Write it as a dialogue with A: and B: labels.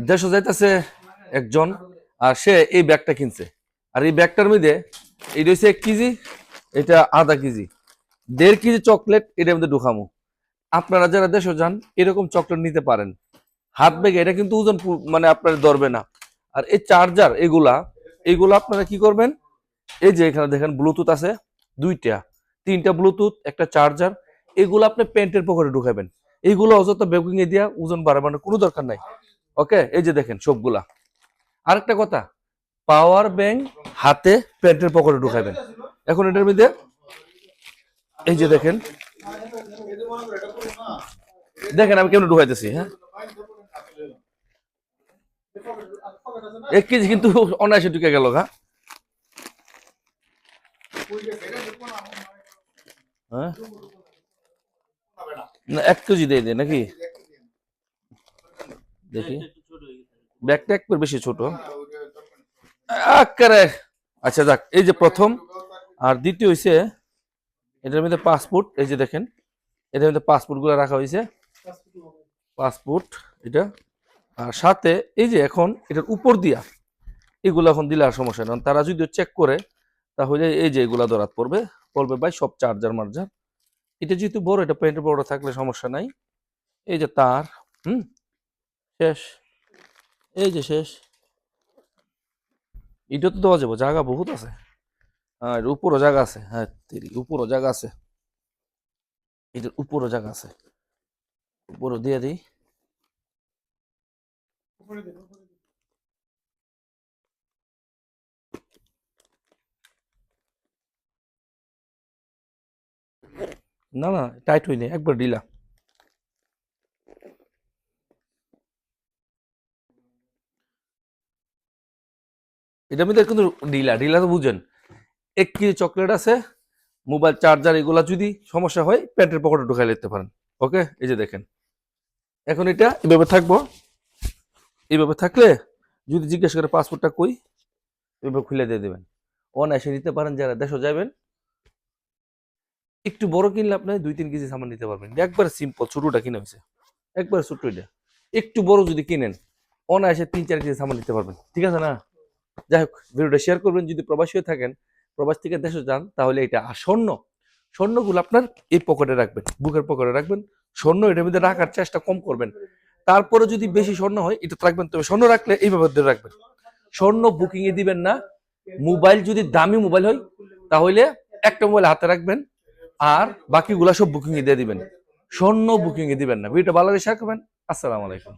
A: দেশে যাইতেছে একজন, আর সে এই ব্যাগটা কিনছে। আর এই ব্যাগটার মধ্যে এটা হচ্ছে 1 কেজি, এটা ½ কেজি, 1.5 কেজি চকলেট এটার মধ্যে ঢুকামু। আপনারা যারা দেশে যান এরকম চকলেট নিতে পারেন। হাত ব্যাগে এটা কিন্তু ওজন মানে আপনার ধরবে না। আর এই চার্জার এগুলা আপনারা কি করবেন, এই যে এখানে দেখেন ব্লুটুথ আছে 2টা, 3টা ব্লুটুথ, একটা চার্জার, এগুলো আপনি প্যান্টের পকেটে ঢুকাবেন। এইগুলো অযথা ব্যাগিং এ দিয়া ওজন বাড়ানোর কোনো দরকার নাই। ওকে, এই যে দেখেন সবগুলা। আরেকটা কথা, পাওয়ার ব্যাংক হাতে প্যান্টের পকেটে ঢুকাবেন। এখন এটার মধ্যে এই যে দেখেন, দেখেন আমি কেমন ঢুকাইতেছি। হ্যাঁ, 1 কেজি কিন্তু অনায়াসে ঢুকে গেল। হ্যাঁ, না 1 কেজি দিয়ে দেয় নাকি? দেখি, ব্যাগটা একটু বেশি ছোট আকারে। আচ্ছা যাক, এই যে প্রথম। আর দ্বিতীয় হইছে এটার মধ্যে পাসপোর্ট, এই যে দেখেন এটার মধ্যে পাসপোর্ট গুলো রাখা হয়েছে, পাসপোর্ট এটা। আর সাথে এই যে এখন এটার উপর দিয়া এগুলো এখন দিলে আর সমস্যা নেই। তারা যদি চেক করে তাহলে এই যে এগুলা ধরাত পড়বে, বলবে ভাই সব চার্জার মার্জার। এটা যেহেতু বড়, এটা প্যান্টের বড় থাকলে সমস্যা নাই। এই যে তার, হুম, শেষ, এই যে শেষ। এটা তো দেওয়া যাবো, জায়গা বহুত আছে। হ্যাঁ, এর উপরও জায়গা আছে। হ্যাঁ, উপরও জায়গা আছে, এটার উপরও জায়গা আছে, উপরও দিয়ে দিই। না না, টাইট হয়নি, একবার ঢিলা। এটার মধ্যে কিন্তু ঢিলা ঢিলা তো বুঝেন। 1 কেজি চকলেট আছে, মোবাইল চার্জার, এগুলা যদি সমস্যা হয় প্যান্টের পকেটে ঢুকাই নিতে পারেন। ওকে, এই যে দেখেন এখন এটা এভাবে থাকবো। এইভাবে থাকলে যদি জিজ্ঞেস করে পাসপোর্টটা কই, এভাবে খুলে দিয়ে দেবেন। অনায়াসে নিতে পারেন। যারা দেশে যাবেন, একটু বড় কিনলে আপনি 2-3 কেজি সামান নিতে পারবেন। একবার সিম্পল ছোটটা কিনে হয়েছে, একবার ছোট্ট এটা। একটু বড় যদি কিনেন অনায়াসে 3-4 কেজি সামান নিতে পারবেন। ঠিক আছে না? যাই হোক, ভিডিওটা শেয়ার করবেন। যদি প্রবাসী হয়ে থাকেন, প্রবাস থেকে দেশে যান, তাহলে এটা। আর স্বর্ণগুলো আপনার এই পকেটে রাখবেন, বুকের পকেটে রাখবেন। স্বর্ণ এটার মধ্যে রাখার চেষ্টা কম করবেন। তারপরে যদি বেশি স্বর্ণ হয় এটা রাখবেন, তবে স্বর্ণ রাখলে এইভাবে ধরে রাখবেন। স্বর্ণ বুকিং এ দিবেন না। মোবাইল যদি দামি মোবাইল হয় তাহলে একটা মোবাইল হাতে রাখবেন, আর বাকিগুলা সব বুকিং এ দিয়ে দিবেন। স্বর্ণ বুকিং এ দিবেন না। ভিডিওটা ভালো লাগে শেয়ার করবেন। আসসালামু আলাইকুম।